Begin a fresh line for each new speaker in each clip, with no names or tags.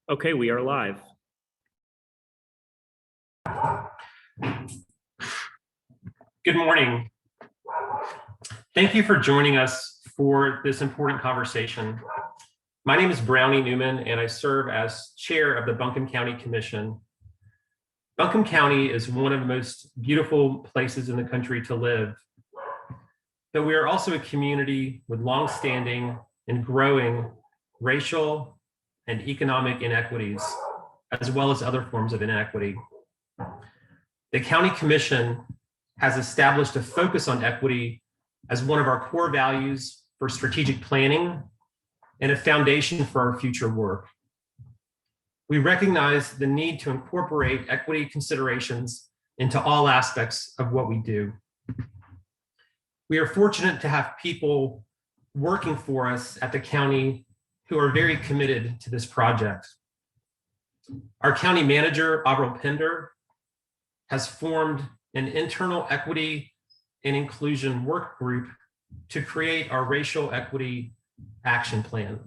Okay, we are live. Good morning. Thank you for joining us for this important conversation. My name is Brownie Newman, and I serve as chair of the Buncombe County Commission. Buncombe County is one of the most beautiful places in the country to live, but we are also a community with longstanding and growing racial and economic inequities, as well as other forms of inequity. The County Commission has established a focus on equity as one of our core values for strategic planning and a foundation for our future work. We recognize the need to incorporate equity considerations into all aspects of what we do. We are fortunate to have people working for us at the county who are very committed to this project. Our county manager, Avril Pender, has formed an internal equity and inclusion work group to create our racial equity action plan.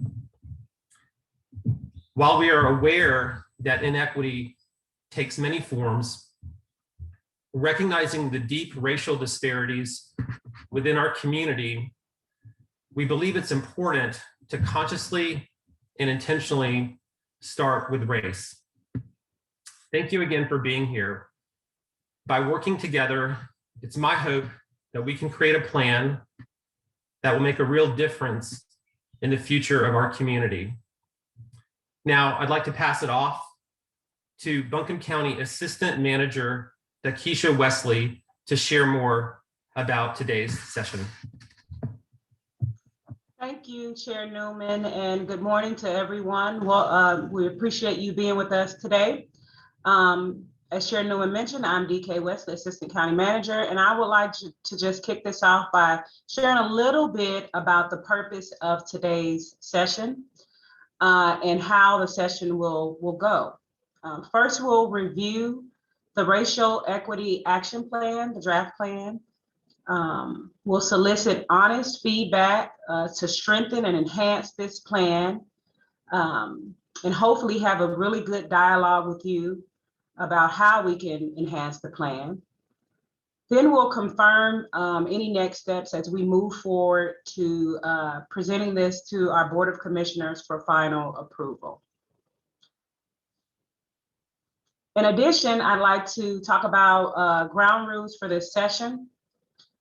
While we are aware that inequity takes many forms, recognizing the deep racial disparities within our community, we believe it's important to consciously and intentionally start with race. Thank you again for being here. By working together, it's my hope that we can create a plan that will make a real difference in the future of our community. Now, I'd like to pass it off to Buncombe County Assistant Manager, Dakisha Wesley, to share more about today's session.
Thank you, Chair Newman, and good morning to everyone. Well, we appreciate you being with us today. As Chair Newman mentioned, I'm DK Wesley, Assistant County Manager, and I would like to just kick this off by sharing a little bit about the purpose of today's session and how the session will go. First, we'll review the Racial Equity Action Plan, the draft plan. We'll solicit honest feedback to strengthen and enhance this plan, and hopefully have a really good dialogue with you about how we can enhance the plan. Then we'll confirm any next steps as we move forward to presenting this to our Board of Commissioners for final approval. In addition, I'd like to talk about ground rules for this session.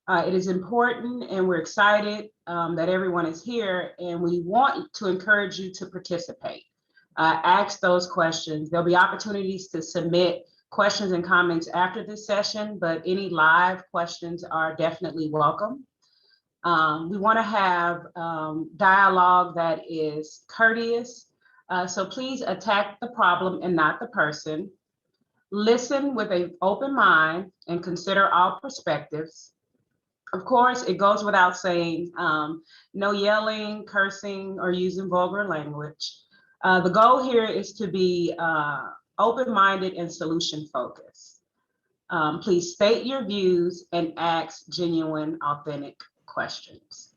It is important and we're excited that everyone is here, and we want to encourage you to participate. Ask those questions. There'll be opportunities to submit questions and comments after this session, but any live questions are definitely welcome. We want to have dialogue that is courteous, so please attack the problem and not the person. Listen with an open mind and consider all perspectives. Of course, it goes without saying, no yelling, cursing, or using vulgar language. The goal here is to be open-minded and solution-focused. Please state your views and ask genuine, authentic questions.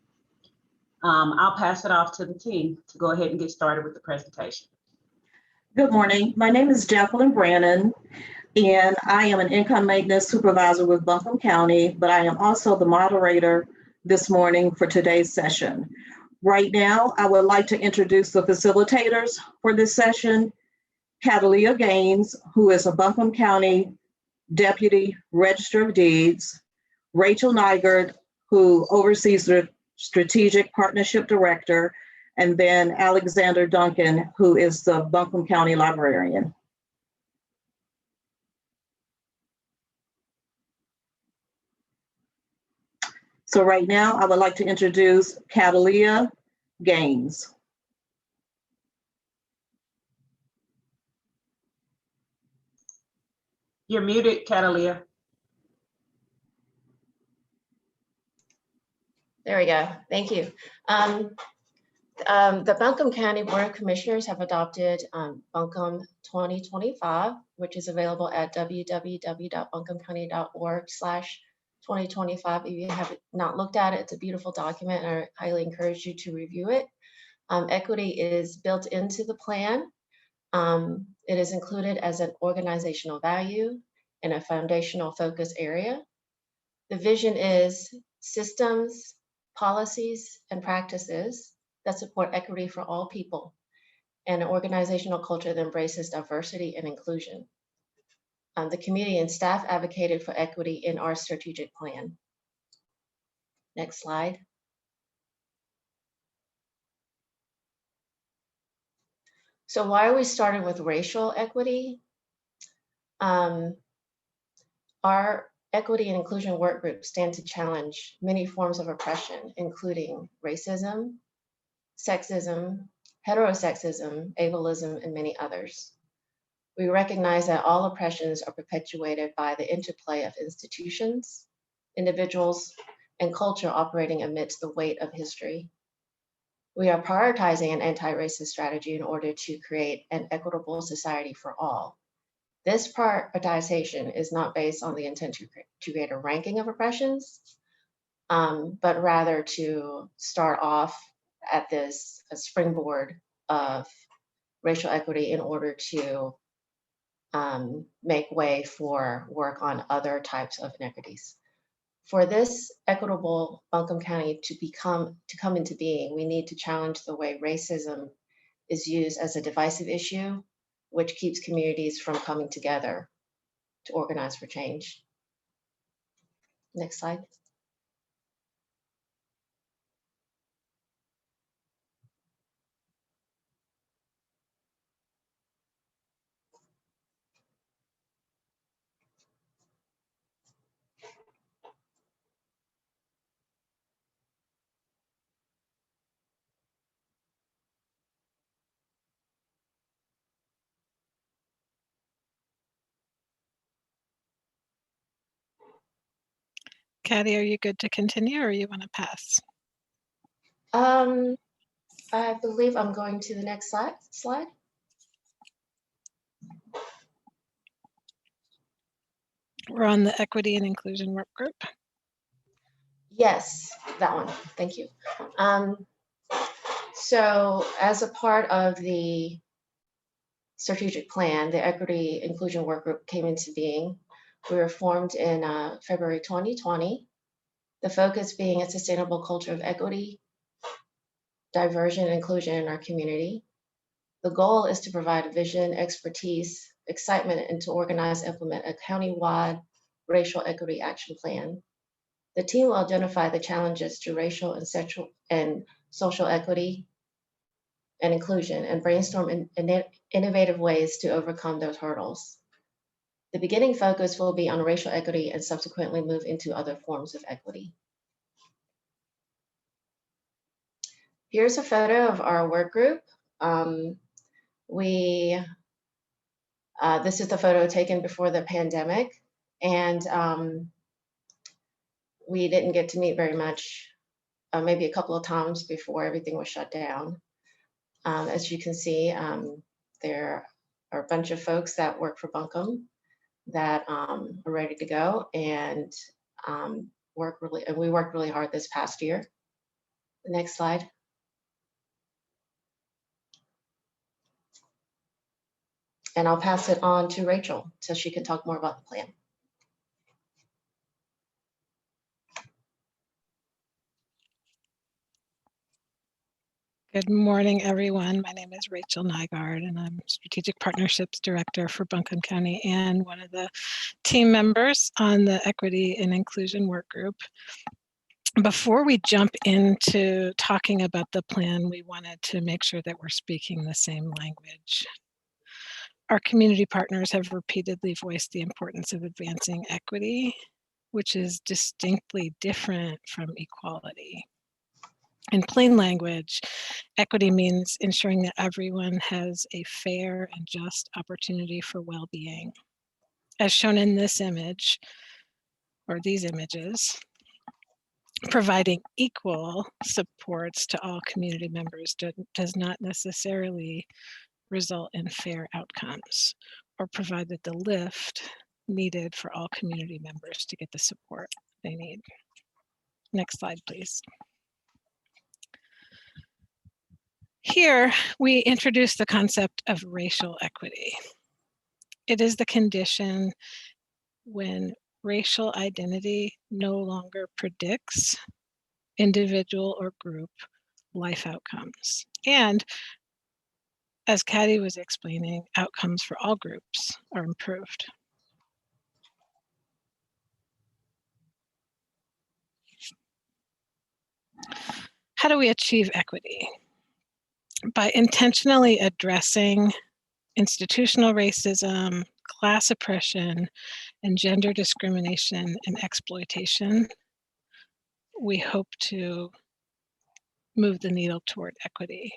I'll pass it off to the team to go ahead and get started with the presentation.
Good morning. My name is Jacqueline Brannon, and I am an income maintenance supervisor with Buncombe County, but I am also the moderator this morning for today's session. Right now, I would like to introduce the facilitators for this session. Catalia Gaines, who is a Buncombe County Deputy Register of Deeds, Rachel Nygaard, who oversees the Strategic Partnership Director, and then Alexander Duncan, who is the Buncombe County Librarian. So right now, I would like to introduce Catalia Gaines.
You're muted, Catalia.
There we go. Thank you. The Buncombe County Board of Commissioners have adopted Buncombe 2025, which is available at www.buncombecounty.org/2025. If you have not looked at it, it's a beautiful document, and I highly encourage you to review it. Equity is built into the plan. It is included as an organizational value and a foundational focus area. The vision is systems, policies, and practices that support equity for all people, and an organizational culture that embraces diversity and inclusion. The community and staff advocated for equity in our strategic plan. Next slide. So why are we starting with racial equity? Our equity and inclusion work group stand to challenge many forms of oppression, including racism, sexism, heterosexism, ableism, and many others. We recognize that all oppressions are perpetuated by the interplay of institutions, individuals, and culture operating amidst the weight of history. We are prioritizing an anti-racist strategy in order to create an equitable society for all. This prioritization is not based on the intent to create a ranking of oppressions, but rather to start off at this springboard of racial equity in order to make way for work on other types of inequities. For this equitable Buncombe County to come into being, we need to challenge the way racism is used as a divisive issue, which keeps communities from coming together to organize for change. Next slide.
Kathy, are you good to continue or you want to pass?
I believe I'm going to the next slide.
We're on the equity and inclusion work group.
Yes, that one. Thank you. So as a part of the strategic plan, the equity inclusion work group came into being. We were formed in February 2020. The focus being a sustainable culture of equity, diversion, and inclusion in our community. The goal is to provide a vision, expertise, excitement, and to organize, implement a county-wide racial equity action plan. The team will identify the challenges to racial and social equity and inclusion and brainstorm innovative ways to overcome those hurdles. The beginning focus will be on racial equity and subsequently move into other forms of equity. Here's a photo of our work group. This is the photo taken before the pandemic, and we didn't get to meet very much, maybe a couple of times before everything was shut down. As you can see, there are a bunch of folks that work for Buncombe that are ready to go, and we worked really hard this past year. The next slide. And I'll pass it on to Rachel so she can talk more about the plan.
Good morning, everyone. My name is Rachel Nygaard, and I'm Strategic Partnerships Director for Buncombe County and one of the team members on the Equity and Inclusion Work Group. Before we jump into talking about the plan, we wanted to make sure that we're speaking the same language. Our community partners have repeatedly voiced the importance of advancing equity, which is distinctly different from equality. In plain language, equity means ensuring that everyone has a fair and just opportunity for well-being. As shown in this image, or these images, providing equal supports to all community members does not necessarily result in fair outcomes or provide the lift needed for all community members to get the support they need. Next slide, please. Here, we introduce the concept of racial equity. It is the condition when racial identity no longer predicts individual or group life outcomes. And as Katty was explaining, outcomes for all groups are improved. How do we achieve equity? By intentionally addressing institutional racism, class oppression, and gender discrimination and exploitation, we hope to move the needle toward equity.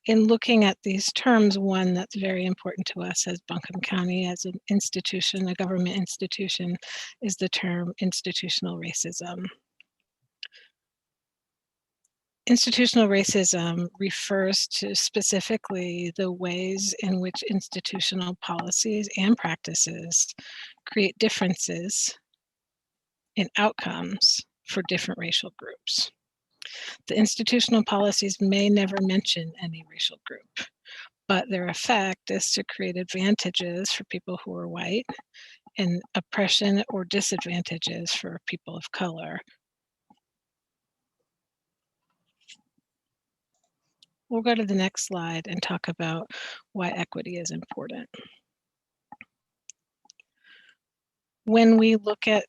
In looking at these terms, one that's very important to us as Buncombe County, as an institution, a government institution, is the term institutional racism. Institutional racism refers to specifically the ways in which institutional policies and practices create differences in outcomes for different racial groups. The institutional policies may never mention any racial group, but their effect is to create advantages for people who are white and oppression or disadvantages for people of color. We'll go to the next slide and talk about why equity is important. When we look at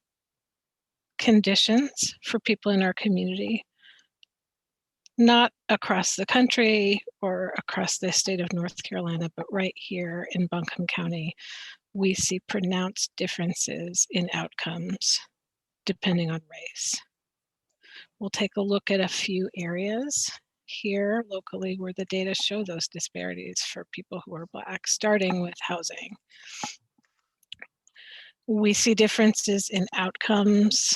conditions for people in our community, not across the country or across the state of North Carolina, but right here in Buncombe County, we see pronounced differences in outcomes depending on race. We'll take a look at a few areas here locally where the data show those disparities for people who are Black, starting with housing. We see differences in outcomes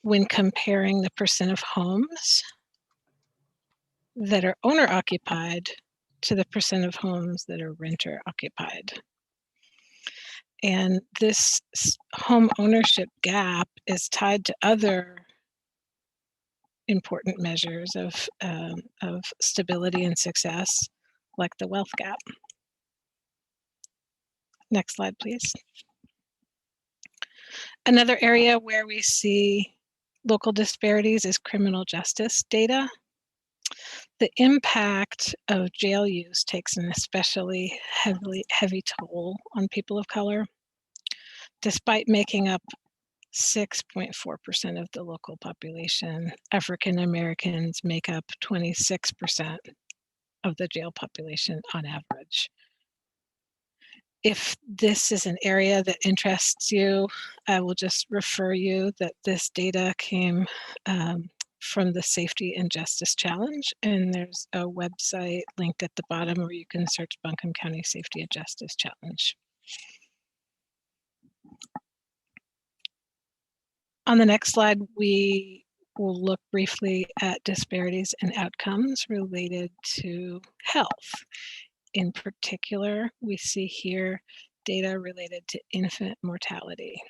when comparing the percent of homes that are owner occupied to the percent of homes that are renter occupied. And this home ownership gap is tied to other important measures of stability and success, like the wealth gap. Next slide, please. Another area where we see local disparities is criminal justice data. The impact of jail use takes an especially heavy toll on people of color. Despite making up 6.4% of the local population, African Americans make up 26% of the jail population on average. If this is an area that interests you, I will just refer you that this data came from the Safety and Justice Challenge, and there's a website linked at the bottom where you can search Buncombe County Safety and Justice Challenge. On the next slide, we will look briefly at disparities and outcomes related to health. In particular, we see here data related to infant mortality.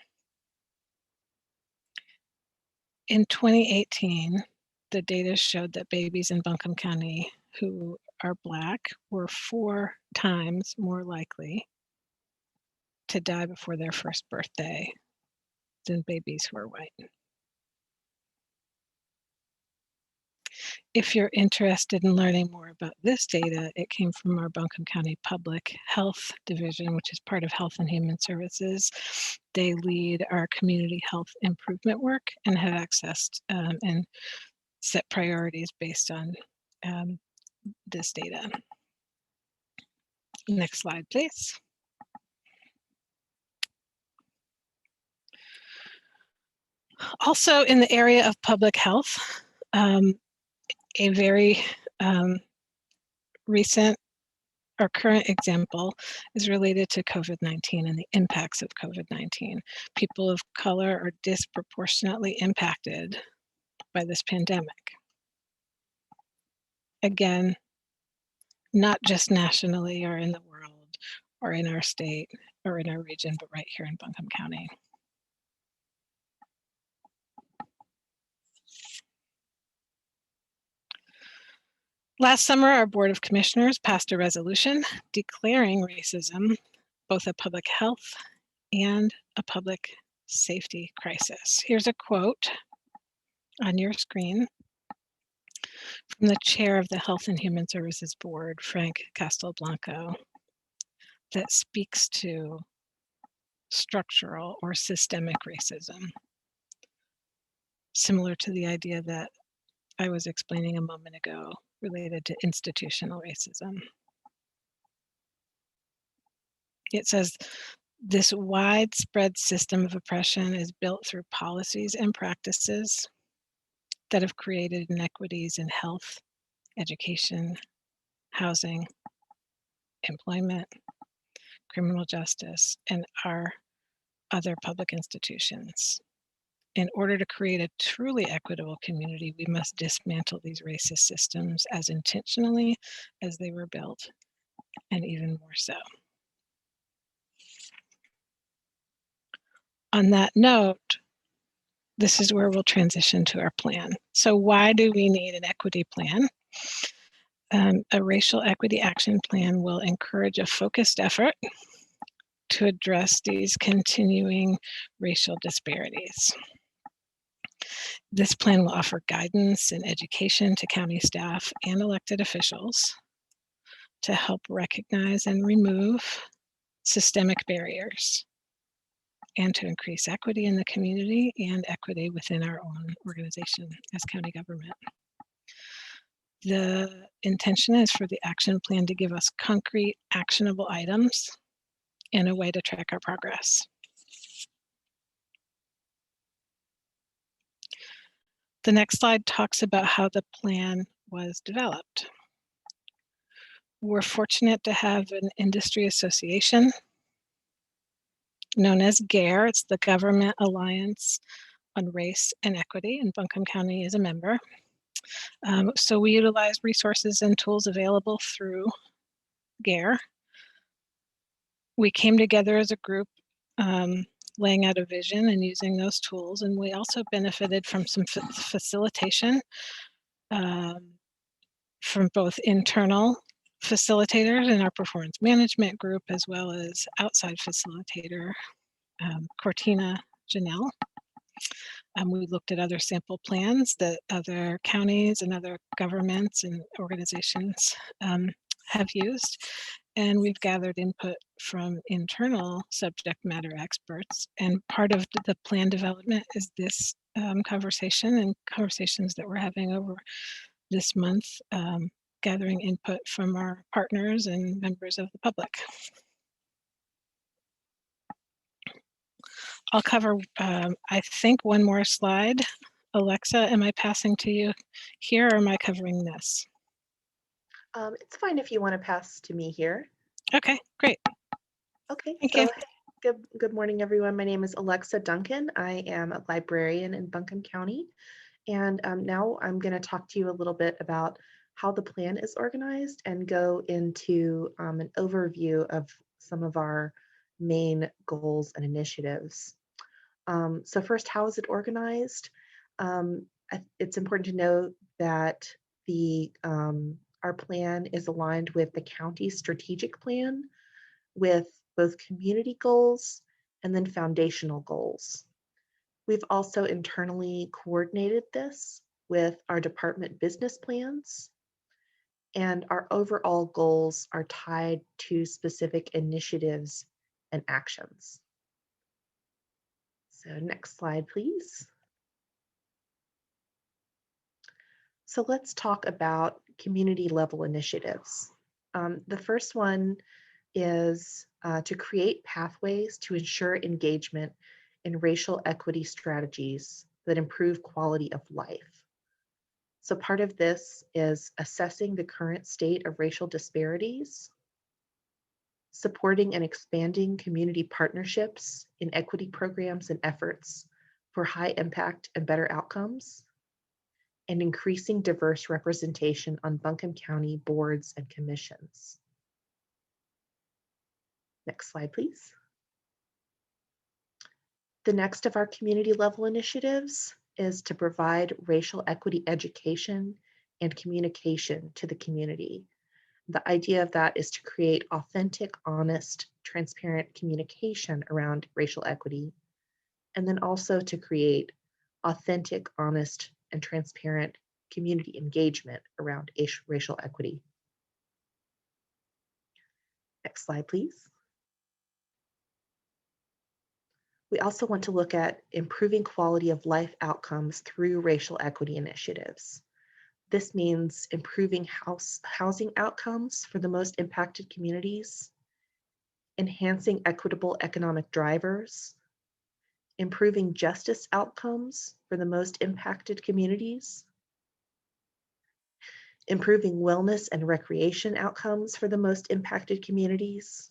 In 2018, the data showed that babies in Buncombe County who are Black were 4 times more likely to die before their first birthday than babies who are white. If you're interested in learning more about this data, it came from our Buncombe County Public Health Division, which is part of Health and Human Services. They lead our community health improvement work and have accessed and set priorities based on this data. Next slide, please. Also in the area of public health, a very recent or current example is related to COVID-19 and the impacts of COVID-19. People of color are disproportionately impacted by this pandemic. Again, not just nationally or in the world or in our state or in our region, but right here in Buncombe County. Last summer, our Board of Commissioners passed a resolution declaring racism both a public health and a public safety crisis. Here's a quote on your screen from the chair of the Health and Human Services Board, Frank Castelblanco, that speaks to structural or systemic racism, similar to the idea that I was explaining a moment ago related to institutional racism. It says, this widespread system of oppression is built through policies and practices that have created inequities in health, education, housing, employment, criminal justice, and our other public institutions. In order to create a truly equitable community, we must dismantle these racist systems as intentionally as they were built, and even more so. On that note, this is where we'll transition to our plan. So why do we need an equity plan? A racial equity action plan will encourage a focused effort to address these continuing racial disparities. This plan will offer guidance and education to county staff and elected officials to help recognize and remove systemic barriers and to increase equity in the community and equity within our own organization as county government. The intention is for the action plan to give us concrete, actionable items and a way to track our progress. The next slide talks about how the plan was developed. We're fortunate to have an industry association known as GARE. It's the Government Alliance on Race and Equity, and Buncombe County is a member. So we utilize resources and tools available through GARE. We came together as a group, laying out a vision and using those tools, and we also benefited from some facilitation from both internal facilitators in our performance management group, as well as outside facilitator, Cortina Janelle. We looked at other sample plans that other counties and other governments and organizations have used. And we've gathered input from internal subject matter experts. And part of the plan development is this conversation and conversations that we're having over this month, gathering input from our partners and members of the public. I'll cover, I think, one more slide. Alexa, am I passing to you here, or am I covering this?
It's fine if you want to pass to me here.
Okay, great.
Okay,
Thank
so
you.
good morning, everyone. My name is Alexa Duncan. I am a librarian in Buncombe County. And now I'm going to talk to you a little bit about how the plan is organized and go into an overview of some of our main goals and initiatives. So first, how is it organized? It's important to note that our plan is aligned with the county's strategic plan with both community goals and then foundational goals. We've also internally coordinated this with our department business plans, and our overall goals are tied to specific initiatives and actions. So next slide, please. So let's talk about community level initiatives. The first one is to create pathways to ensure engagement in racial equity strategies that improve quality of life. So part of this is assessing the current state of racial disparities, supporting and expanding community partnerships in equity programs and efforts for high impact and better outcomes, and increasing diverse representation on Buncombe County boards and commissions. Next slide, please. The next of our community level initiatives is to provide racial equity education and communication to the community. The idea of that is to create authentic, honest, transparent communication around racial equity, and then also to create authentic, honest, and transparent community engagement around racial equity. Next slide, please. We also want to look at improving quality of life outcomes through racial equity initiatives. This means improving housing outcomes for the most impacted communities, enhancing equitable economic drivers, improving justice outcomes for the most impacted communities, improving wellness and recreation outcomes for the most impacted communities,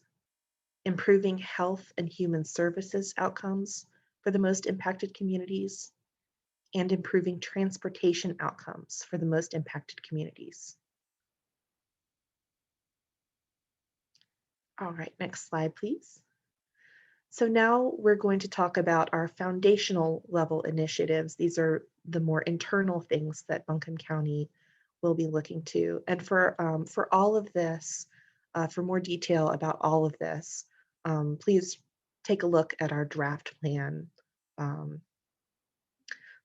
improving health and human services outcomes for the most impacted communities, and improving transportation outcomes for the most impacted communities. All right, next slide, please. So now we're going to talk about our foundational level initiatives. These are the more internal things that Buncombe County will be looking to. And for all of this, for more detail about all of this, please take a look at our draft plan.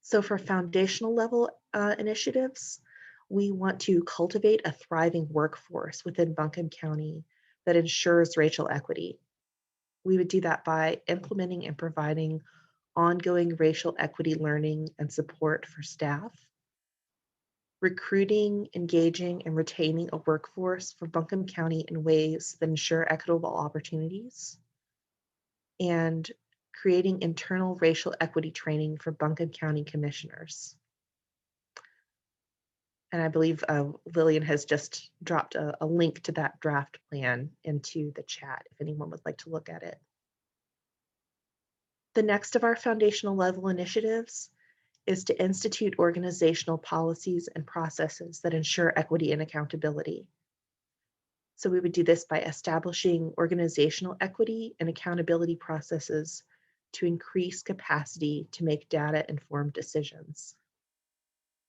So for foundational level initiatives, we want to cultivate a thriving workforce within Buncombe County that ensures racial equity. We would do that by implementing and providing ongoing racial equity learning and support for staff, recruiting, engaging, and retaining a workforce for Buncombe County in ways that ensure equitable opportunities, and creating internal racial equity training for Buncombe County commissioners. And I believe Lillian has just dropped a link to that draft plan into the chat if anyone would like to look at it. The next of our foundational level initiatives is to institute organizational policies and processes that ensure equity and accountability. So we would do this by establishing organizational equity and accountability processes to increase capacity to make data-informed decisions,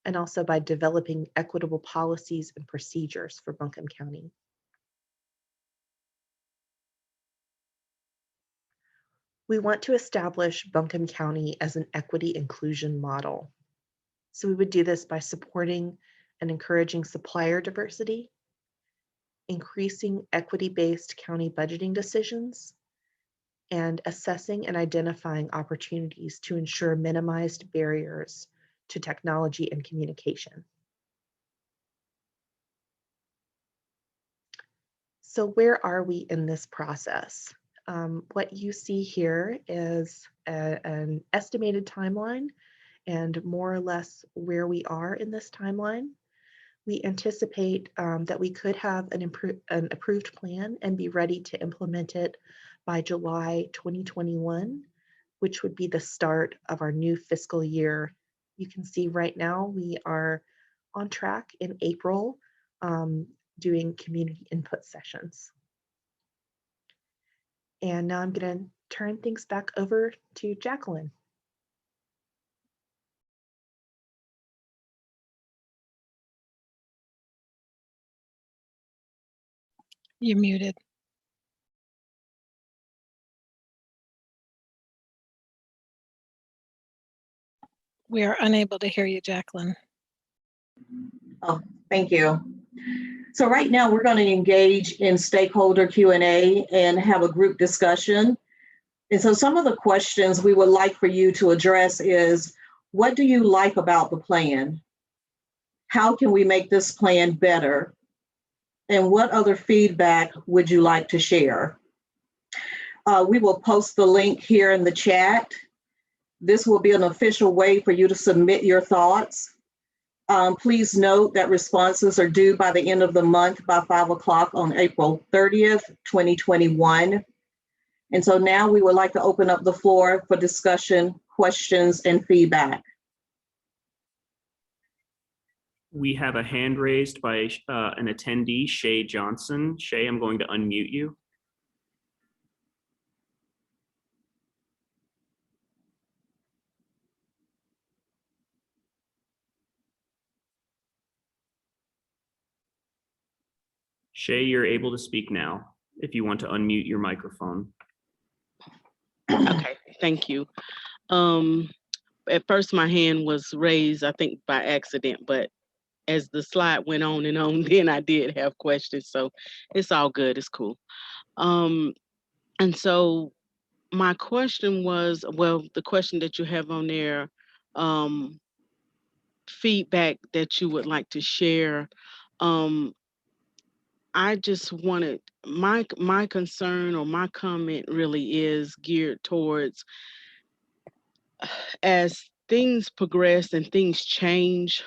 and also by developing equitable policies and procedures for Buncombe County. We want to establish Buncombe County as an equity inclusion model. So we would do this by supporting and encouraging supplier diversity, increasing equity-based county budgeting decisions, and assessing and identifying opportunities to ensure minimized barriers to technology and communication. So where are we in this process? What you see here is an estimated timeline and more or less where we are in this timeline. We anticipate that we could have an approved plan and be ready to implement it by July 2021, which would be the start of our new fiscal year. You can see right now we are on track in April doing community input sessions. And now I'm going to turn things back over to Jacqueline.
You're muted. We are unable to hear you, Jacqueline.
Oh, thank you. So right now we're going to engage in stakeholder Q&A and have a group discussion. And so some of the questions we would like for you to address is, what do you like about the plan? How can we make this plan better? And what other feedback would you like to share? We will post the link here in the chat. This will be an official way for you to submit your thoughts. Please note that responses are due by the end of the month by 5 o'clock on April 30th, 2021. And so now we would like to open up the floor for discussion, questions, and feedback.
We have a hand raised by an attendee, Shay Johnson. Shay, I'm going to unmute you. Shay, you're able to speak now if you want to unmute your microphone.
Okay, thank you. At first my hand was raised, I think by accident, but as the slide went on and on, then I did have questions. So it's all good, it's cool. And so my question was, well, the question that you have on there, feedback that you would like to share. I just wanted, my concern or my comment really is geared towards, as things progress and things change,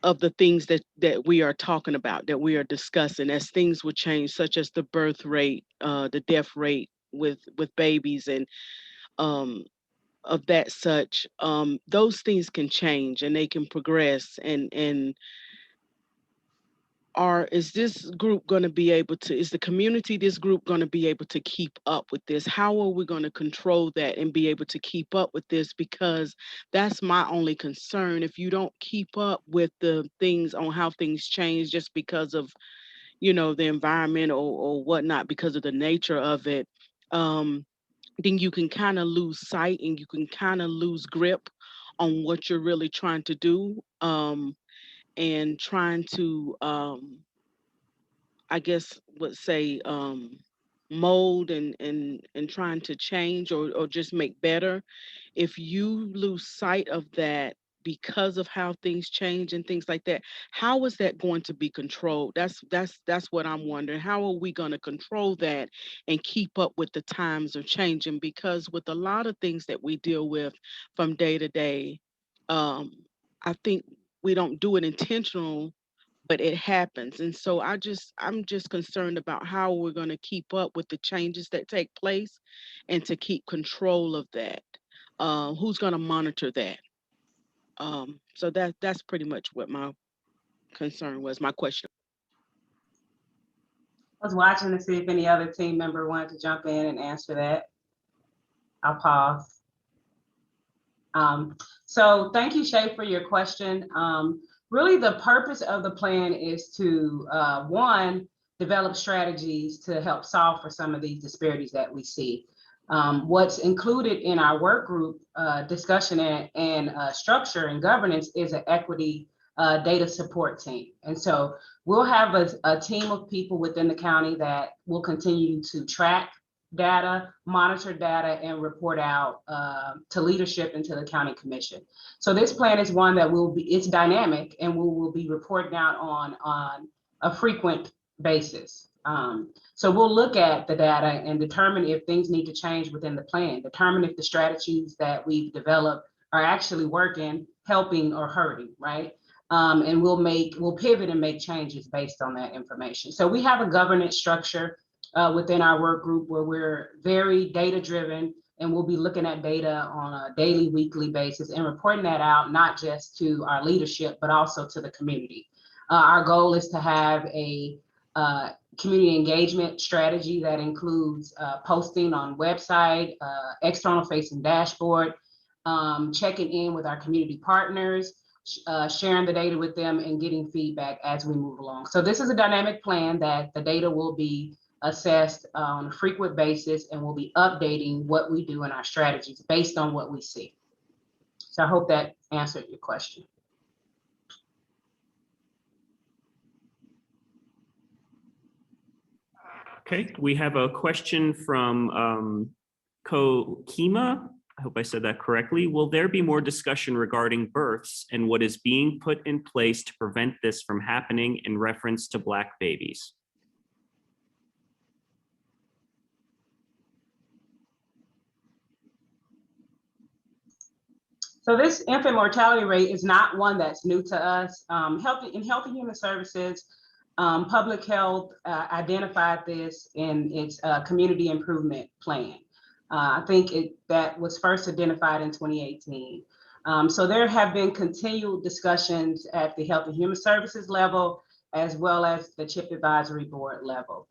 of the things that we are talking about, that we are discussing, as things will change, such as the birth rate, the death rate with babies, and of that such, those things can change and they can progress, and is this group going to be able to, is the community, this group going to be able to keep up with this? How are we going to control that and be able to keep up with this? Because that's my only concern. If you don't keep up with the things on how things change just because of, you know, the environment or whatnot, because of the nature of it, then you can kind of lose sight and you can kind of lose grip on what you're really trying to do, and trying to, I guess, would say, mold and trying to change or just make better. If you lose sight of that because of how things change and things like that, how is that going to be controlled? That's what I'm wondering. How are we going to control that and keep up with the times are changing? Because with a lot of things that we deal with from day to day, um, I think we don't do it intentional, but it happens. And so I'm just concerned about how we're going to keep up with the changes that take place and to keep control of that. Who's going to monitor that? So that's pretty much what my concern was, my question.
I was watching to see if any other team member wanted to jump in and answer that. I'll pause. So thank you, Shay, for your question. Really, the purpose of the plan is to, one, develop strategies to help solve for some of these disparities that we see. What's included in our work group discussion and structure and governance is an equity data support team. And so we'll have a team of people within the county that will continue to track data, monitor data, and report out to leadership and to the county commission. So this plan is one that it's dynamic, and we will be reporting out on a frequent basis. So we'll look at the data and determine if things need to change within the plan, determine if the strategies that we've developed are actually working, helping, or hurting, right? And we'll pivot and make changes based on that information. So we have a governance structure within our work group where we're very data driven, and we'll be looking at data on a daily, weekly basis and reporting that out, not just to our leadership, but also to the community. Our goal is to have a community engagement strategy that includes posting on website, external facing dashboard, checking in with our community partners, sharing the data with them, and getting feedback as we move along. So this is a dynamic plan that the data will be assessed on a frequent basis, and we'll be updating what we do in our strategies based on what we see. So I hope that answered your question.
Okay, we have a question from Kima. I hope I said that correctly. Will there be more discussion regarding births and what is being put in place to prevent this from happening in reference to Black babies?
So this infant mortality rate is not one that's new to us. Health and Human Services, Public Health identified this in its community improvement plan. I think that was first identified in 2018. So there have been continual discussions at the Health and Human Services level, as well as the CHIP Advisory Board level.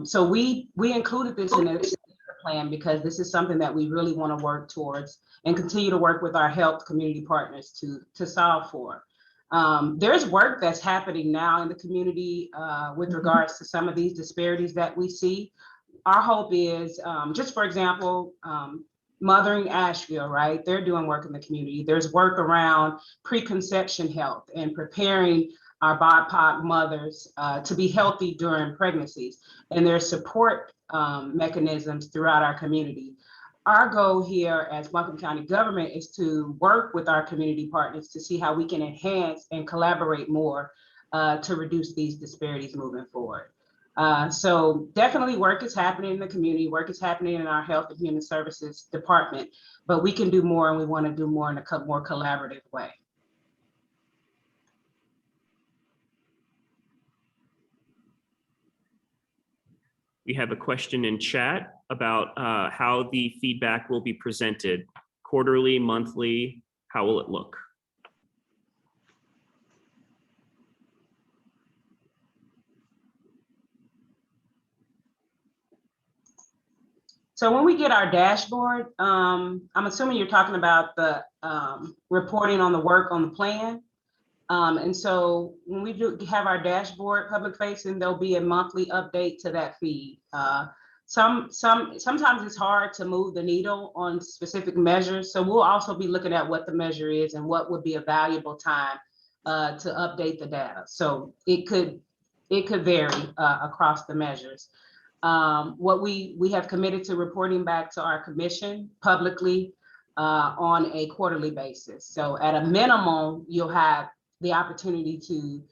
So we included this in the plan because this is something that we really want to work towards and continue to work with our health community partners to solve for. There's work that's happening now in the community with regards to some of these disparities that we see. Our hope is, just for example, Mothering Asheville, right? They're doing work in the community. There's work around preconception health and preparing our BIPOC mothers to be healthy during pregnancies, and there's support mechanisms throughout our community. Our goal here as Buncombe County government is to work with our community partners to see how we can enhance and collaborate more to reduce these disparities moving forward. So definitely work is happening in the community, work is happening in our Health and Human Services department, but we can do more and we want to do more in a more collaborative way.
We have a question in chat about how the feedback will be presented. Quarterly, monthly, how will it look?
So when we get our dashboard, I'm assuming you're talking about the reporting on the work on the plan. And so when we do have our dashboard public facing, there'll be a monthly update to that feed. Sometimes it's hard to move the needle on specific measures. So we'll also be looking at what the measure is and what would be a valuable time to update the data. So it could vary across the measures. What we have committed to reporting back to our commission publicly on a quarterly basis. So at a minimum, you'll have the opportunity to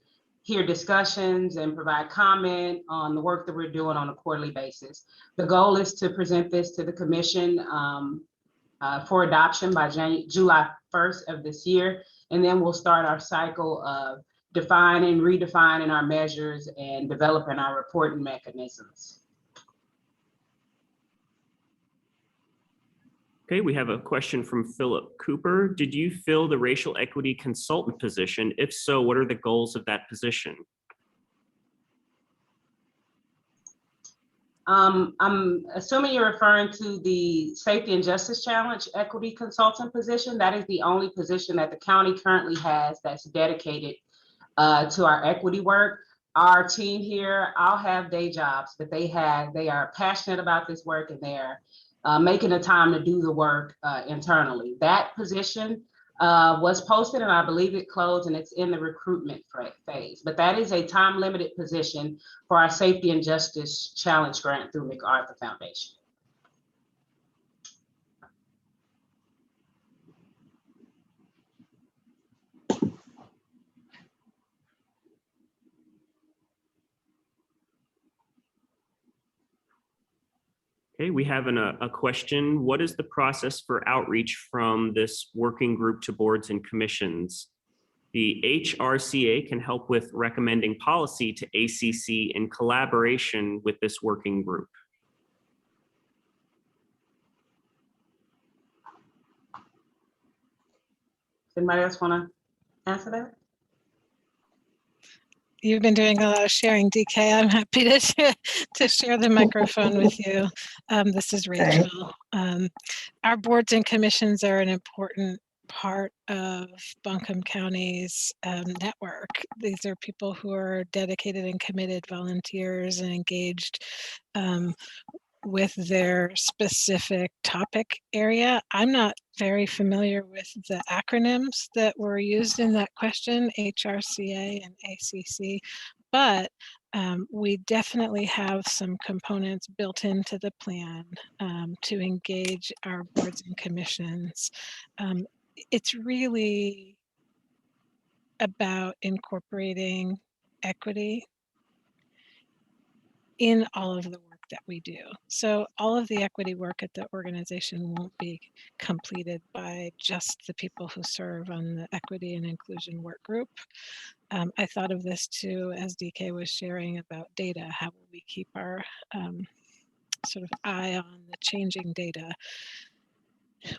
hear discussions and provide comment on the work that we're doing on a quarterly basis. The goal is to present this to the commission for adoption by July 1st of this year. And then we'll start our cycle of defining, redefining our measures and developing our reporting mechanisms.
Okay, we have a question from Philip Cooper. Did you fill the racial equity consultant position? If so, what are the goals of that position?
I'm assuming you're referring to the Safety and Justice Challenge Equity Consultant position. That is the only position that the county currently has that's dedicated to our equity work. Our team here all have day jobs, but they are passionate about this work and they're making the time to do the work internally. That position was posted and I believe it closed and it's in the recruitment phase, but that is a time limited position for our Safety and Justice Challenge grant through MacArthur Foundation.
Okay, we have a question. What is the process for outreach from this working group to boards and commissions? The HRCA can help with recommending policy to ACC in collaboration with this working group.
Anybody else want to answer that?
You've been doing a lot of sharing, DK. I'm happy to share the microphone with you. This is Rachel. Our boards and commissions are an important part of Buncombe County's network. These are people who are dedicated and committed volunteers and engaged with their specific topic area. I'm not very familiar with the acronyms that were used in that question, HRCA and ACC, but We definitely have some components built into the plan to engage our boards and commissions. It's really about incorporating equity in all of the work that we do. So all of the equity work at the organization won't be completed by just the people who serve on the equity and inclusion work group. I thought of this too, as DK was sharing about data. How will we keep our sort of eye on the changing data?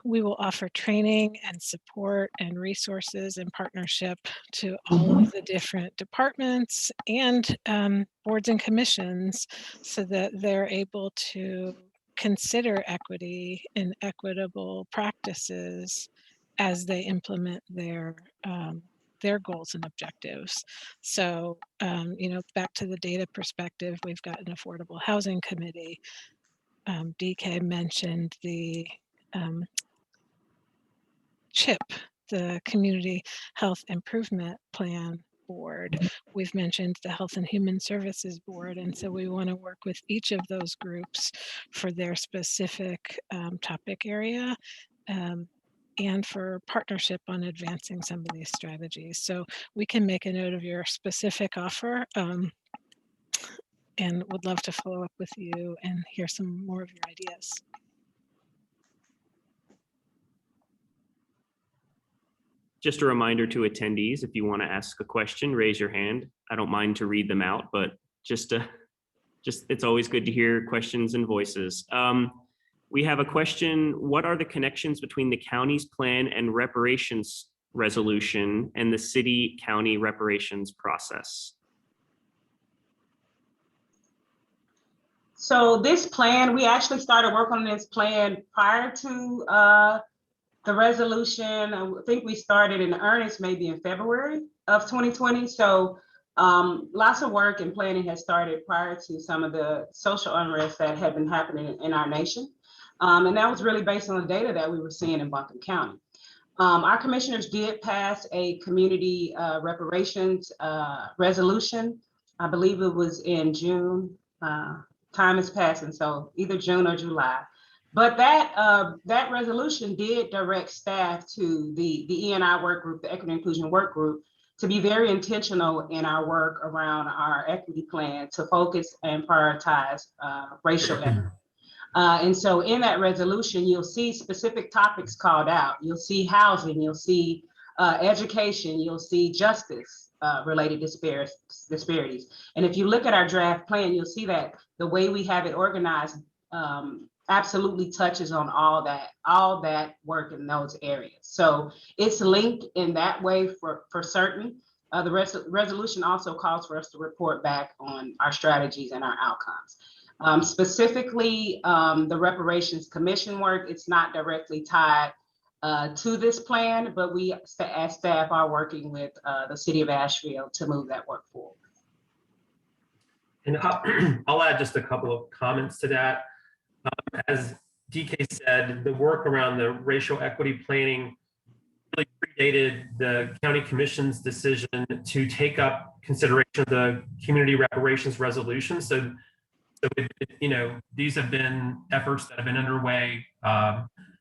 We will offer training and support and resources in partnership to all of the different departments and boards and commissions so that they're able to consider equity and equitable practices as they implement their goals and objectives. So, back to the data perspective, we've got an affordable housing committee. DK mentioned the CHIP, the Community Health Improvement Plan Board. We've mentioned the Health and Human Services Board, and so we want to work with each of those groups for their specific topic area and for partnership on advancing some of these strategies. So we can make a note of your specific offer and would love to follow up with you and hear some more of your ideas.
Just a reminder to attendees, if you want to ask a question, raise your hand. I don't mind to read them out, but just it's always good to hear questions and voices. We have a question. What are the connections between the county's plan and reparations resolution and the city-county reparations process?
So this plan, we actually started work on this plan prior to the resolution. I think we started in earnest maybe in February of 2020. So lots of work and planning has started prior to some of the social unrest that had been happening in our nation. And that was really based on the data that we were seeing in Buncombe County. Our commissioners did pass a community reparations resolution. I believe it was in June. Time is passing, so either June or July. But that resolution did direct staff to the E&I work group, the Equity Inclusion Work Group, to be very intentional in our work around our equity plan to focus and prioritize racial equity. And so in that resolution, you'll see specific topics called out. You'll see housing, you'll see education, you'll see justice related disparities. And if you look at our draft plan, you'll see that the way we have it organized absolutely touches on all that work in those areas. So it's linked in that way for certain. The resolution also calls for us to report back on our strategies and our outcomes. Specifically, the Reparations Commission work, it's not directly tied to this plan, but we as staff are working with the city of Asheville to move that work forward.
And I'll add just a couple of comments to that. As DK said, the work around the racial equity planning really predated the county commission's decision to take up consideration of the community reparations resolution. So these have been efforts that have been underway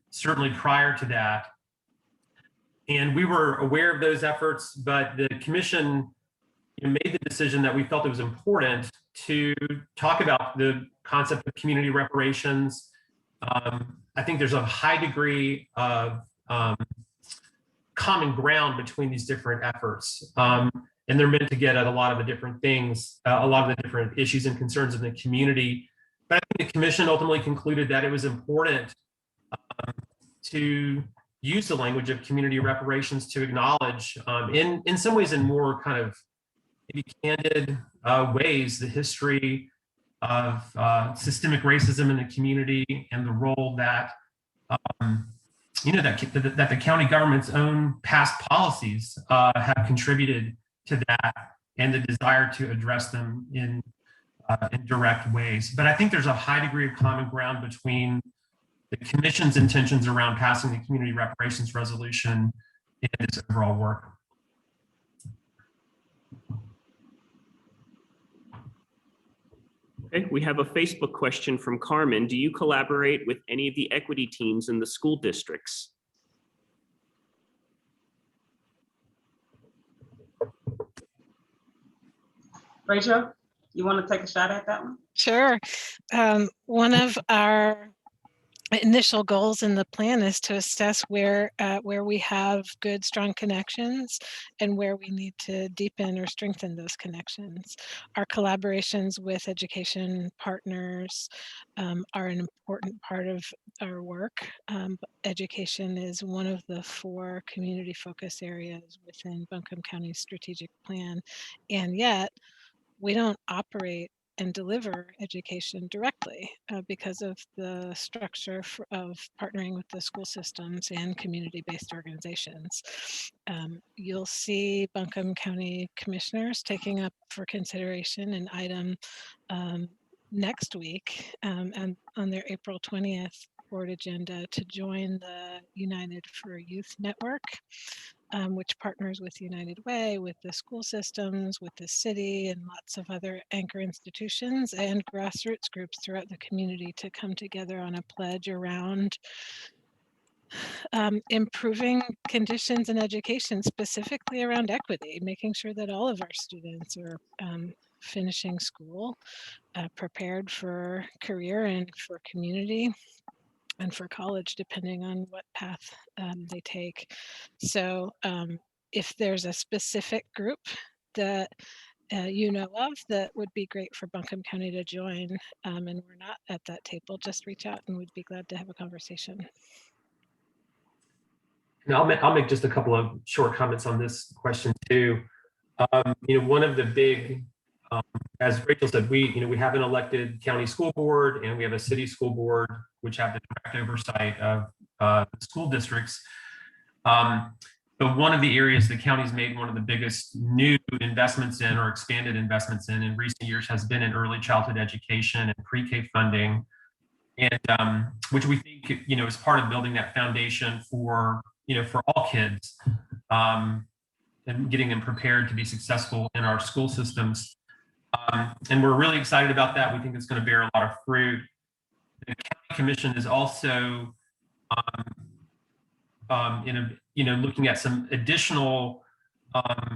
certainly prior to that. And we were aware of those efforts, but the commission made the decision that we felt it was important to talk about the concept of community reparations. I think there's a high degree of common ground between these different efforts. And they're meant to get at a lot of the different things, a lot of the different issues and concerns in the community. But I think the commission ultimately concluded that it was important to use the language of community reparations to acknowledge, in some ways in more kind of maybe candid ways, the history of systemic racism in the community and the role that that the county government's own past policies have contributed to that, and the desire to address them in direct ways. But I think there's a high degree of common ground between the commission's intentions around passing the community reparations resolution and its overall work.
Okay, we have a Facebook question from Carmen. Do you collaborate with any of the equity teams in the school districts?
Rachel, you want to take a shot at that one?
Sure. One of our initial goals in the plan is to assess where we have good, strong connections and where we need to deepen or strengthen those connections. Our collaborations with education partners are an important part of our work. Education is one of the 4 community focus areas within Buncombe County's strategic plan, and yet we don't operate and deliver education directly because of the structure of partnering with the school systems and community-based organizations. You'll see Buncombe County commissioners taking up for consideration an item next week and on their April 20th board agenda to join the United for Youth Network, which partners with United Way, with the school systems, with the city, and lots of other anchor institutions and grassroots groups throughout the community to come together on a pledge around improving conditions in education, specifically around equity, making sure that all of our students are finishing school, prepared for career and for community, and for college, depending on what path they take. So if there's a specific group that you know of that would be great for Buncombe County to join, and we're not at that table, just reach out and we'd be glad to have a conversation.
And I'll make just a couple of short comments on this question too. One of the big, as Rachel said, we have an elected county school board and we have a city school board, which have the direct oversight of the school districts. But one of the areas the county's made one of the biggest new investments in or expanded investments in recent years has been in early childhood education and pre-K funding, and which we think is part of building that foundation for for all kids, and getting them prepared to be successful in our school systems. And we're really excited about that. We think it's going to bear a lot of fruit. The county commission is also looking at some additional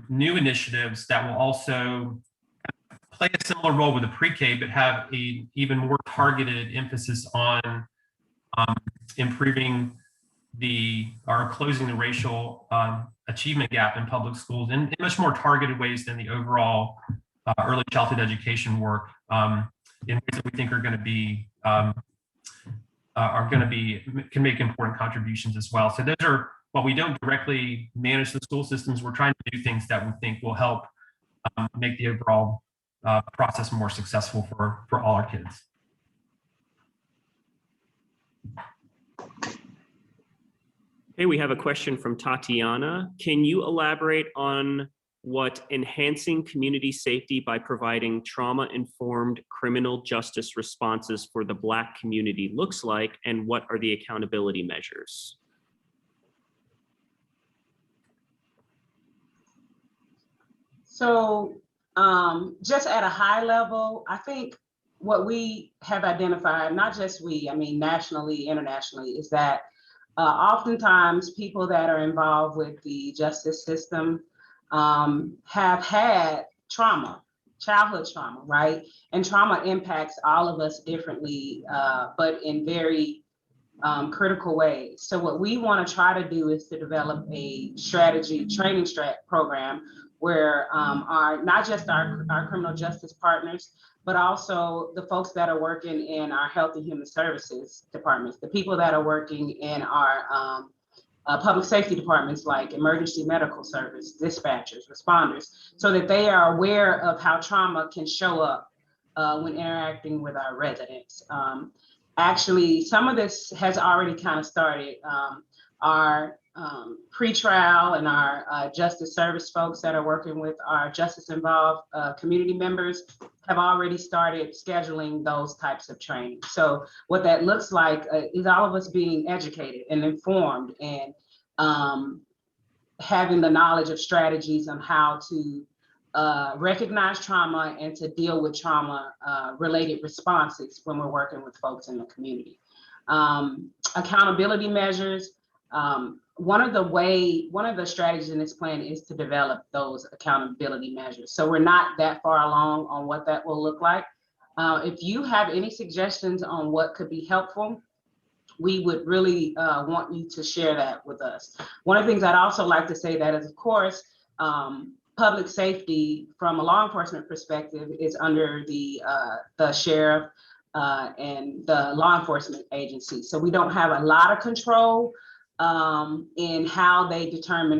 new initiatives that will also play a similar role with the pre-K, but have a even more targeted emphasis on improving or closing the racial achievement gap in public schools in much more targeted ways than the overall early childhood education work, in ways that we think are going to be can make important contributions as well. So those are, while we don't directly manage the school systems, we're trying to do things that we think will help make the overall process more successful for all our kids.
Okay, we have a question from Tatiana. Can you elaborate on what enhancing community safety by providing trauma-informed criminal justice responses for the Black community looks like, and what are the accountability measures?
So just at a high level, I think what we have identified, not just we, I mean, nationally, internationally, is that oftentimes people that are involved with the justice system have had trauma, childhood trauma, right? And trauma impacts all of us differently, but in very critical ways. So what we want to try to do is to develop a training program where not just our criminal justice partners, but also the folks that are working in our health and human services departments, the people that are working in our public safety departments like emergency medical service, dispatchers, responders, so that they are aware of how trauma can show up when interacting with our residents. Actually, some of this has already kind of started. Our pretrial and our justice service folks that are working with our justice involved community members have already started scheduling those types of training. So what that looks like is all of us being educated and informed and having the knowledge of strategies on how to recognize trauma and to deal with trauma related responses when we're working with folks in the community. Accountability measures. One of the strategies in this plan is to develop those accountability measures. So we're not that far along on what that will look like. If you have any suggestions on what could be helpful, we would really want you to share that with us. One of the things I'd also like to say that is, of course, public safety from a law enforcement perspective is under the sheriff and the law enforcement agency. So we don't have a lot of control in how they determine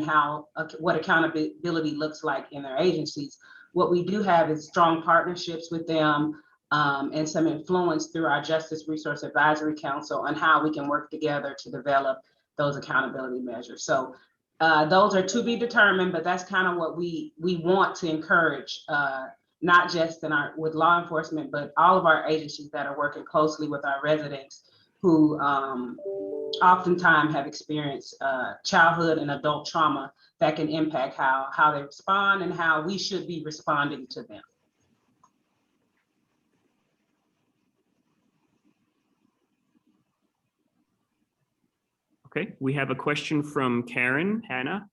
what accountability looks like in their agencies. What we do have is strong partnerships with them and some influence through our Justice Resource Advisory Council on how we can work together to develop those accountability measures. So those are to be determined, but that's kind of what we want to encourage, not just with law enforcement, but all of our agencies that are working closely with our residents who oftentimes have experienced childhood and adult trauma that can impact how they respond and how we should be responding to them.
Okay, we have a question from Karen Hanna.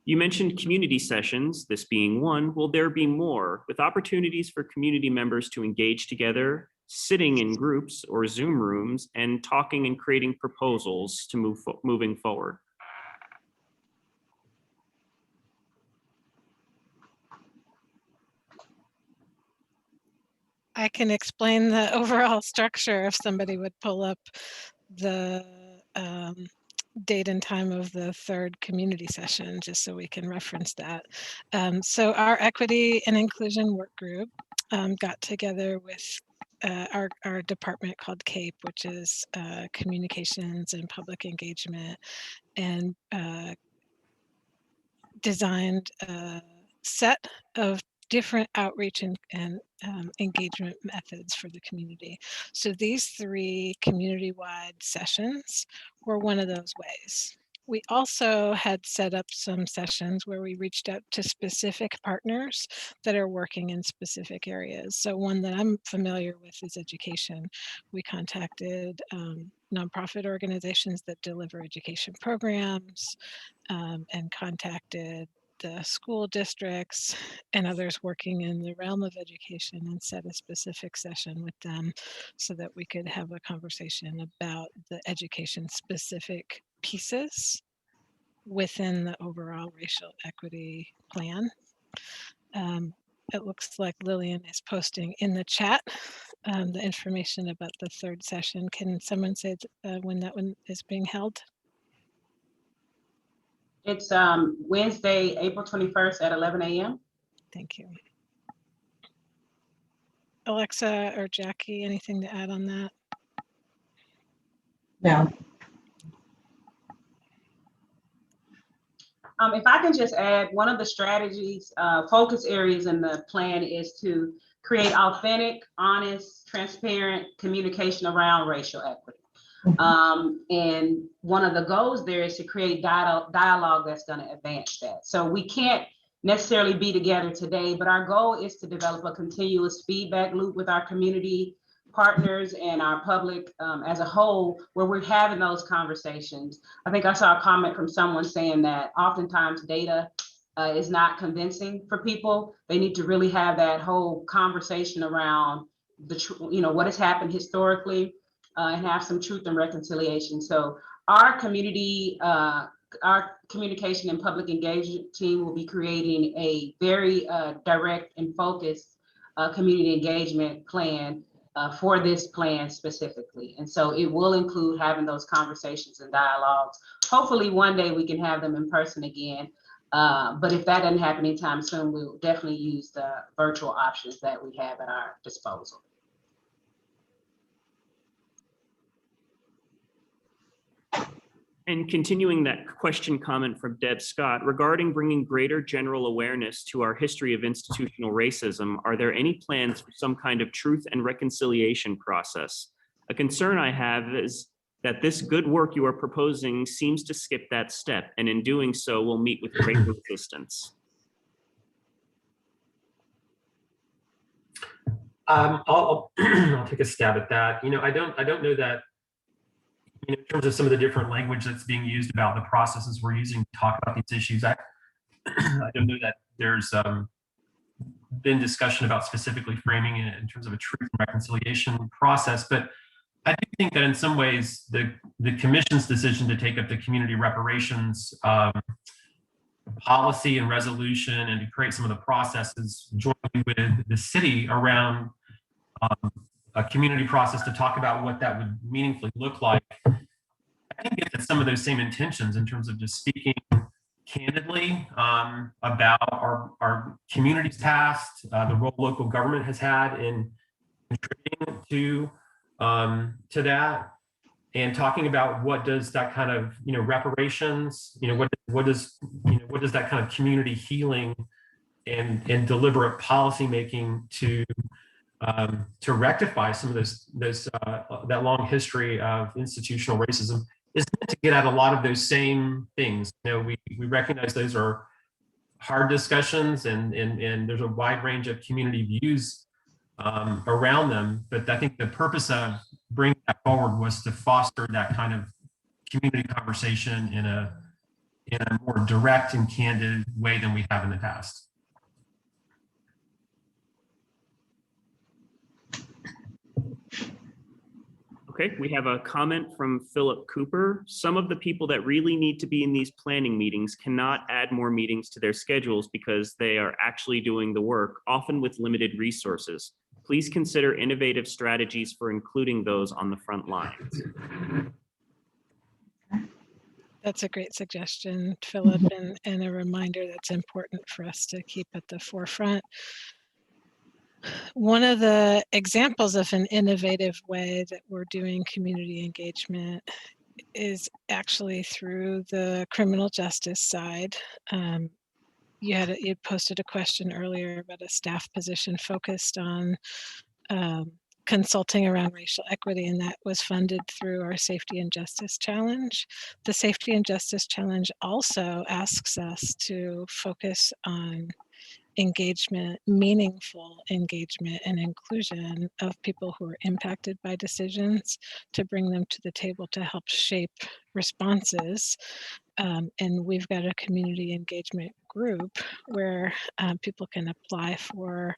You mentioned community sessions, this being one. Will there be more, with opportunities for community members to engage together, sitting in groups or Zoom rooms, and talking and creating proposals to moving forward?
I can explain the overall structure if somebody would pull up the date and time of the third community session, just so we can reference that. So our equity and inclusion work group got together with our department called CAPE, which is communications and public engagement, and designed a set of different outreach and engagement methods for the community. So these 3 community-wide sessions were one of those ways. We also had set up some sessions where we reached out to specific partners that are working in specific areas. So one that I'm familiar with is education. We contacted nonprofit organizations that deliver education programs and contacted the school districts and others working in the realm of education and set a specific session with them so that we could have a conversation about the education specific pieces within the overall racial equity plan. It looks like Lillian is posting in the chat the information about the third session. Can someone say when that one is being held?
It's Wednesday, April 21st at 11 a.m.
Thank you. Alexa or Jackie, anything to add on that?
No.
If I can just add, one of the strategies, focus areas in the plan is to create authentic, honest, transparent communication around racial equity. And one of the goals there is to create dialogue that's going to advance that. So we can't necessarily be together today, but our goal is to develop a continuous feedback loop with our community partners and our public as a whole, where we're having those conversations. I think I saw a comment from someone saying that oftentimes data is not convincing for people. They need to really have that whole conversation around what has happened historically and have some truth and reconciliation. So our community, our communication and public engagement team will be creating a very direct and focused community engagement plan for this plan specifically. And so it will include having those conversations and dialogues. Hopefully one day we can have them in person again. But if that doesn't happen anytime soon, we'll definitely use the virtual options that we have at our disposal.
And continuing that question comment from Deb Scott, regarding bringing greater general awareness to our history of institutional racism, are there any plans for some kind of truth and reconciliation process? A concern I have is that this good work you are proposing seems to skip that step, and in doing so will meet with great resistance.
I'll take a stab at that. I don't know that, in terms of some of the different language that's being used about the processes we're using to talk about these issues. I don't know that there's been discussion about specifically framing it in terms of a truth and reconciliation process, but I do think that in some ways the commission's decision to take up the community reparations policy and resolution and to create some of the processes jointly with the city around a community process to talk about what that would meaningfully look like, I think it's some of those same intentions in terms of just speaking candidly about our community's past, the role local government has had in contributing to that, and talking about what does that kind of reparations, what does that kind of community healing and deliberate policy making to rectify some of that long history of institutional racism is meant to get at a lot of those same things. We recognize those are hard discussions and there's a wide range of community views around them, but I think the purpose of bringing that forward was to foster that kind of community conversation in a more direct and candid way than we have in the past.
Okay, we have a comment from Philip Cooper. Some of the people that really need to be in these planning meetings cannot add more meetings to their schedules because they are actually doing the work, often with limited resources. Please consider innovative strategies for including those on the front lines.
That's a great suggestion, Philip, and a reminder that's important for us to keep at the forefront. One of the examples of an innovative way that we're doing community engagement is actually through the criminal justice side. You posted a question earlier about a staff position focused on consulting around racial equity, and that was funded through our Safety and Justice Challenge. The Safety and Justice Challenge also asks us to focus on engagement, meaningful engagement and inclusion of people who are impacted by decisions, to bring them to the table to help shape responses. And we've got a community engagement group where people can apply for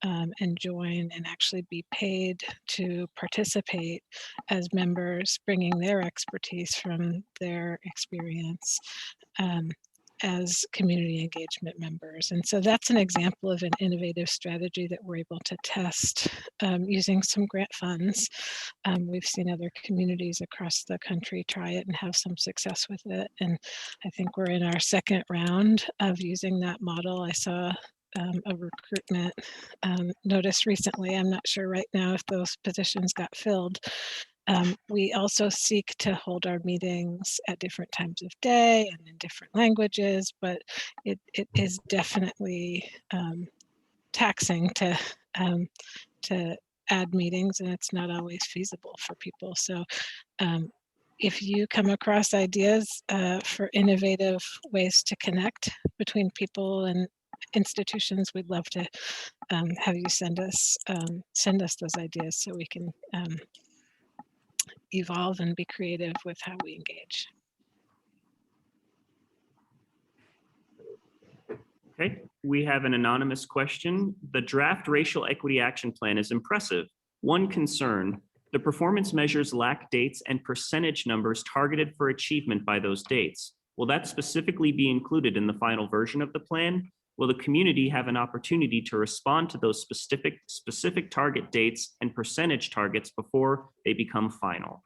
and join and actually be paid to participate as members, bringing their expertise from their experience as community engagement members. And so that's an example of an innovative strategy that we're able to test using some grant funds. We've seen other communities across the country try it and have some success with it. And I think we're in our second round of using that model. I saw a recruitment notice recently. I'm not sure right now if those positions got filled. We also seek to hold our meetings at different times of day and in different languages, but it is definitely taxing to add meetings, and it's not always feasible for people. So if you come across ideas for innovative ways to connect between people and institutions, we'd love to have you send us those ideas so we can evolve and be creative with how we engage.
Okay, we have an anonymous question. The draft racial equity action plan is impressive. One concern, the performance measures lack dates and percentage numbers targeted for achievement by those dates. Will that specifically be included in the final version of the plan? Will the community have an opportunity to respond to those specific target dates and percentage targets before they become final?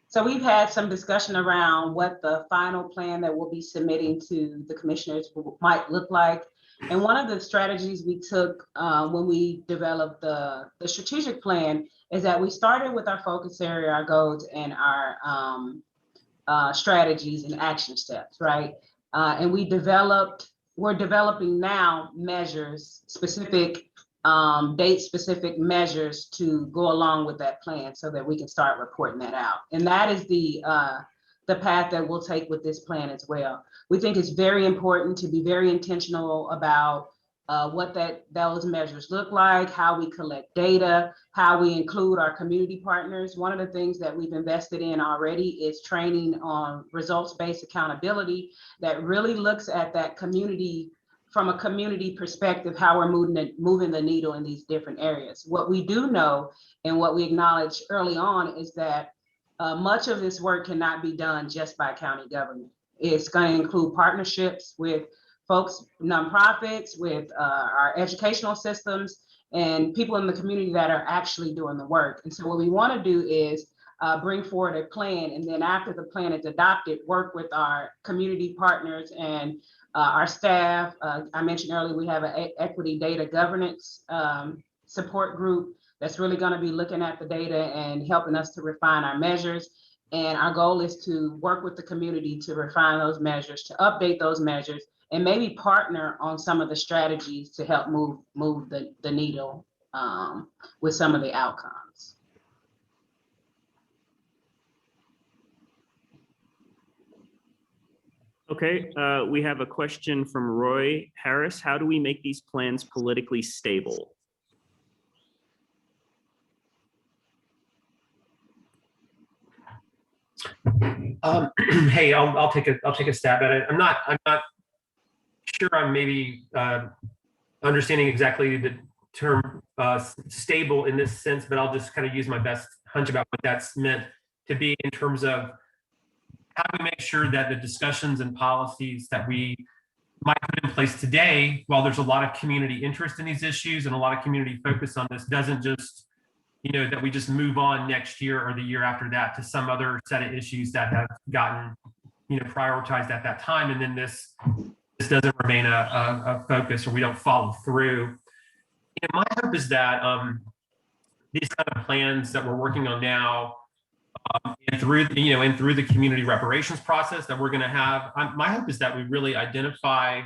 So we've had some discussion around what the final plan that we'll be submitting to the commissioners might look like. And one of the strategies we took when we developed the strategic plan is that we started with our focus area, our goals, and our strategies and action steps, right? And we're developing now measures, specific date-specific measures to go along with that plan so that we can start reporting that out. And that is the the path that we'll take with this plan as well. We think it's very important to be very intentional about what those measures look like, how we collect data, how we include our community partners. One of the things that we've invested in already is training on results-based accountability that really looks at that community, from a community perspective, how we're moving the needle in these different areas. What we do know and what we acknowledge early on is that much of this work cannot be done just by county government. It's going to include partnerships with folks, nonprofits, with our educational systems, and people in the community that are actually doing the work. And so what we want to do is bring forward a plan, and then after the plan is adopted, work with our community partners and our staff. I mentioned earlier, we have an equity data governance support group that's really going to be looking at the data and helping us to refine our measures. And our goal is to work with the community to refine those measures, to update those measures, and maybe partner on some of the strategies to help move the needle with some of the outcomes.
Okay, we have a question from Roy Harris. How do we make these plans politically stable?
Hey, I'll take a stab at it. I'm not sure I'm maybe understanding exactly the term stable in this sense, but I'll just kind of use my best hunch about what that's meant to be in terms of how do we make sure that the discussions and policies that we might put in place today, while there's a lot of community interest in these issues and a lot of community focus on this, doesn't just, that we just move on next year or the year after that to some other set of issues that have gotten, prioritized at that time. And then this doesn't remain a focus, or we don't follow through. My hope is that these kind of plans that we're working on now, and through the community reparations process that we're going to have, my hope is that we really identify,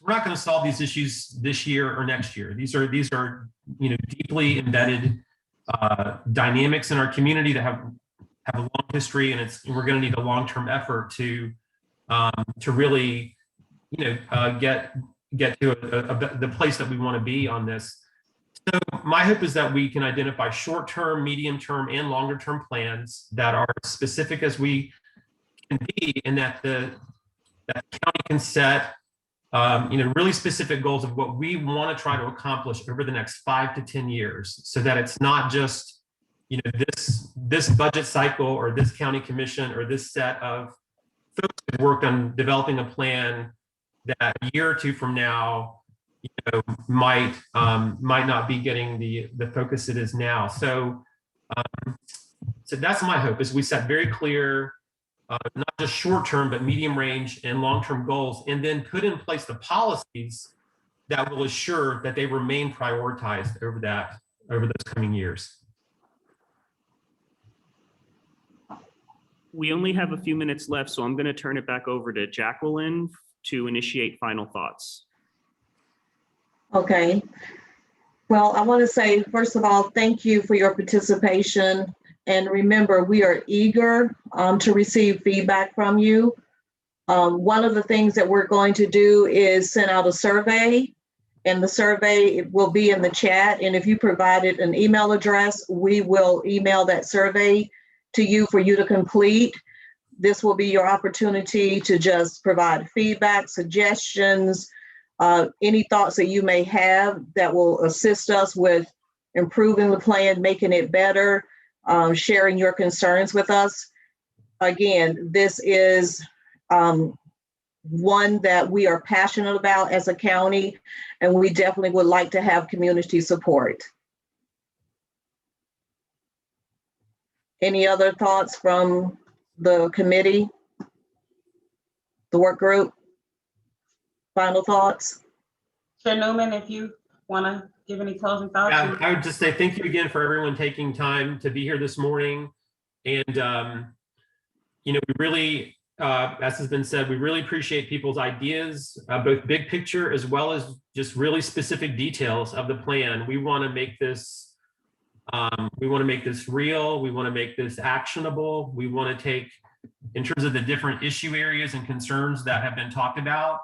we're not going to solve these issues this year or next year. These are deeply embedded dynamics in our community that have a long history, and we're going to need a long-term effort to really get to the place that we want to be on this. So my hope is that we can identify short-term, medium-term, and longer-term plans that are specific as we can be, and that the county can set really specific goals of what we want to try to accomplish over the next 5 to 10 years, so that it's not just this budget cycle or this county commission or this set of folks that worked on developing a plan that a year or two from now might not be getting the focus it is now. So that's my hope, is we set very clear, not just short-term, but medium range and long-term goals, and then put in place the policies that will assure that they remain prioritized over those coming years.
We only have a few minutes left, so I'm going to turn it back over to Jacqueline to initiate final thoughts.
Okay. Well, I want to say, first of all, thank you for your participation. And remember, we are eager to receive feedback from you. One of the things that we're going to do is send out a survey, and the survey will be in the chat. And if you provided an email address, we will email that survey to you for you to complete. This will be your opportunity to just provide feedback, suggestions, any thoughts that you may have that will assist us with improving the plan, making it better, sharing your concerns with us. Again, this is one that we are passionate about as a county, and we definitely would like to have community support. Any other thoughts from the committee, the work group? Final thoughts?
Chair Newman, if you want to give any closing thoughts?
Yeah, I would just say thank you again for everyone taking time to be here this morning. And, we really, as has been said, we really appreciate people's ideas, both big picture as well as just really specific details of the plan. We want to make this real. We want to make this actionable. We want to take in terms of the different issue areas and concerns that have been talked about,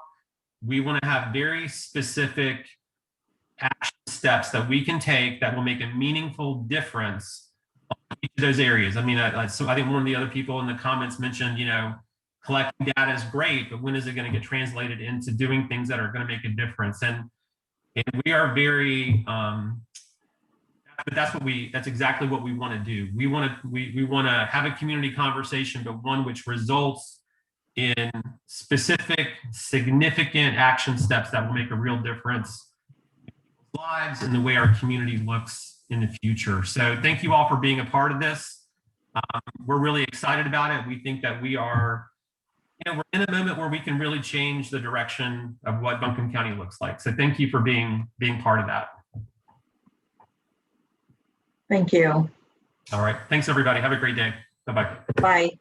we want to have very specific action steps that we can take that will make a meaningful difference on each of those areas. I mean, so I think one of the other people in the comments mentioned, you know, collecting data is great, but when is it going to get translated into doing things that are going to make a difference? And we are very, but that's exactly what we want to do. We want to have a community conversation, but one which results in specific, significant action steps that will make a real difference in people's lives and the way our community looks in the future. So thank you all for being a part of this. We're really excited about it. We think that we are, you know, we're in a moment where we can really change the direction of what Buncombe County looks like. So thank you for being part of that.
Thank you.
All right. Thanks, everybody. Have a great day. Bye-bye.
Bye.